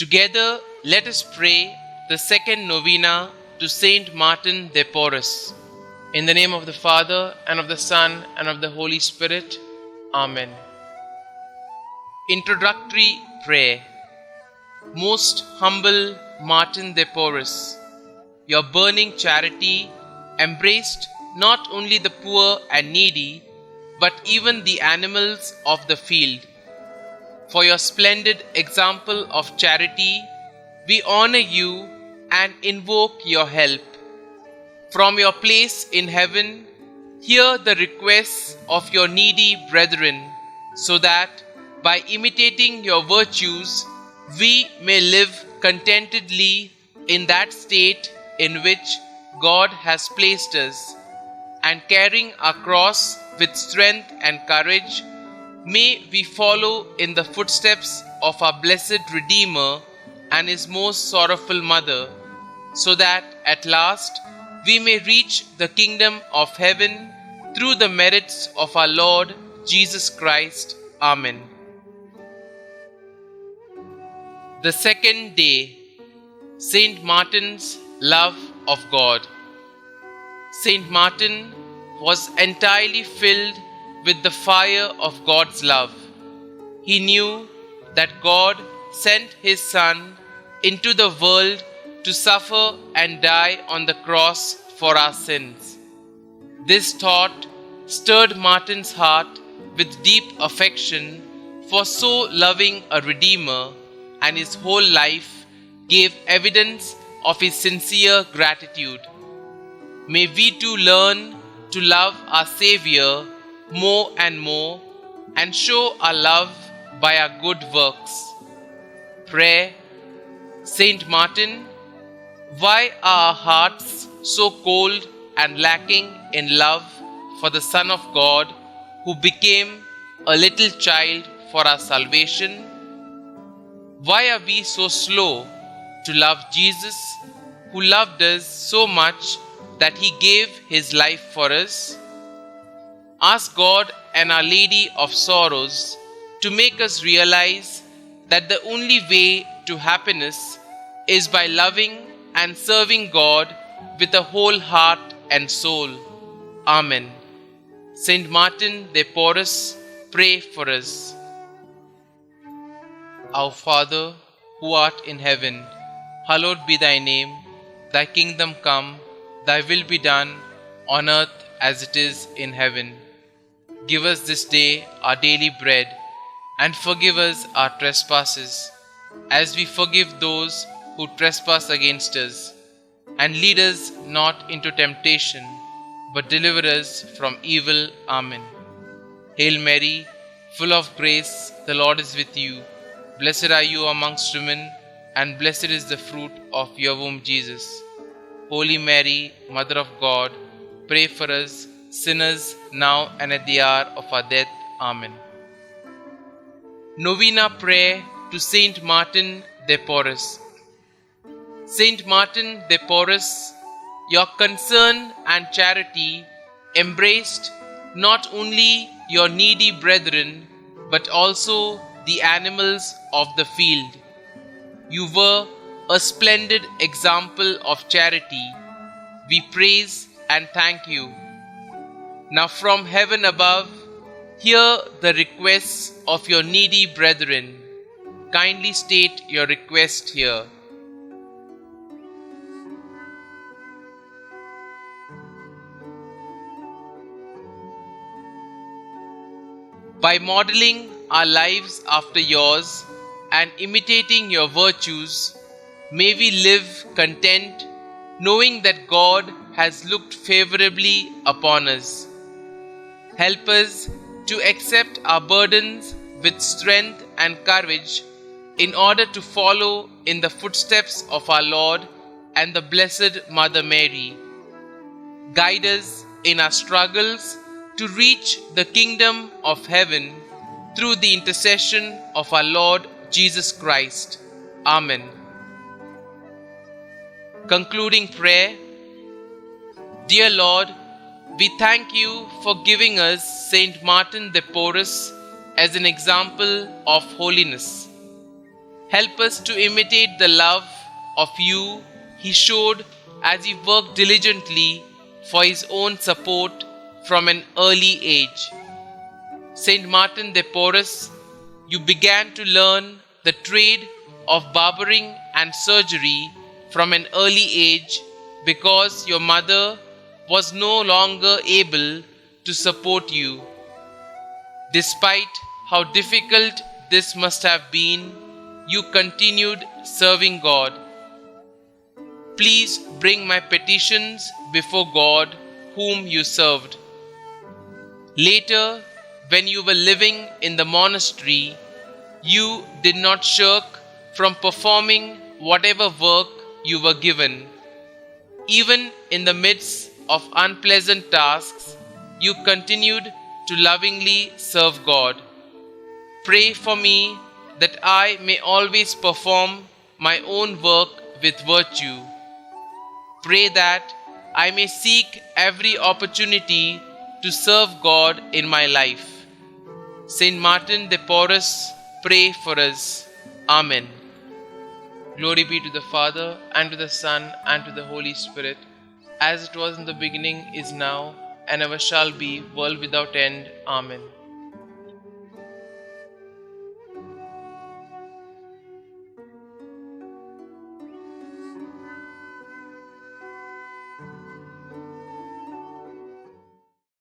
Together, let us pray the second novena to Saint Martin de Porres. In the name of the Father, and of the Son, and of the Holy Spirit. Amen. Introductory Prayer. Most humble Martin de Porres, your burning charity embraced not only the poor and needy, but even the animals of the field. For your splendid example of charity, we honor you and invoke your help. From your place in heaven, hear the requests of your needy brethren, so that, by imitating your virtues, we may live contentedly in that state in which God has placed us, and carrying our cross with strength and courage, may we follow in the footsteps of our blessed Redeemer and his most sorrowful mother, so that at last we may reach the kingdom of heaven through the merits of our Lord Jesus Christ. Amen. The second day, Saint Martin's love of God. Saint Martin was entirely filled with the fire of God's love. He knew that God sent his Son into the world to suffer and die on the cross for our sins. This thought stirred Martin's heart with deep affection for so loving a Redeemer, and his whole life gave evidence of his sincere gratitude. May we too learn to love our Xavier more and more, and show our love by our good works. Prayer. Saint Martin, why are our hearts so cold and lacking in love for the Son of God, who became a little child for our salvation? Why are we so slow to love Jesus, who loved us so much that he gave his life for us? Ask God and Our Lady of Sorrows to make us realize that the only way to happiness is by loving and serving God with a whole heart and soul. Amen. Saint Martin de Porres, pray for us. Our Father, who art in heaven, hallowed be thy name. Thy kingdom come, thy will be done, on earth as it is in heaven. Give us this day our daily bread, and forgive us our trespasses, as we forgive those who trespass against us. And lead us not into temptation, but deliver us from evil. Amen. Hail Mary, full of grace, the Lord is with you. Blessed are you amongst women, and blessed is the fruit of your womb, Jesus. Holy Mary, Mother of God, pray for us sinners, now and at the hour of our death. Amen. Novena Prayer to Saint Martin de Porres. Saint Martin de Porres, your concern and charity embraced not only your needy brethren, but also the animals of the field. You were a splendid example of charity. We praise and thank you. Now from heaven above, hear the requests of your needy brethren. Kindly state your request here. By modeling our lives after yours and imitating your virtues, may we live content, knowing that God has looked favorably upon us. Help us to accept our burdens with strength and courage in order to follow in the footsteps of our Lord and the Blessed Mother Mary. Guide us in our struggles to reach the kingdom of heaven through the intercession of our Lord Jesus Christ. Amen. Concluding prayer. Dear Lord, we thank you for giving us Saint Martin de Porres as an example of holiness. Help us to imitate the love of you he showed as he worked diligently for his own support from an early age. Saint Martin de Porres, you began to learn the trade of barbering and surgery from an early age because your mother was no longer able to support you. Despite how difficult this must have been, you continued serving God. Please bring my petitions before God, whom you served. Later, when you were living in the monastery, you did not shirk from performing whatever work you were given. Even in the midst of unpleasant tasks, you continued to lovingly serve God. Pray for me that I may always perform my own work with virtue. Pray that I may seek every opportunity to serve God in my life. Saint Martin de Porres, pray for us. Amen. Glory be to the Father, and to the Son, and to the Holy Spirit, as it was in the beginning, is now, and ever shall be, world without end. Amen.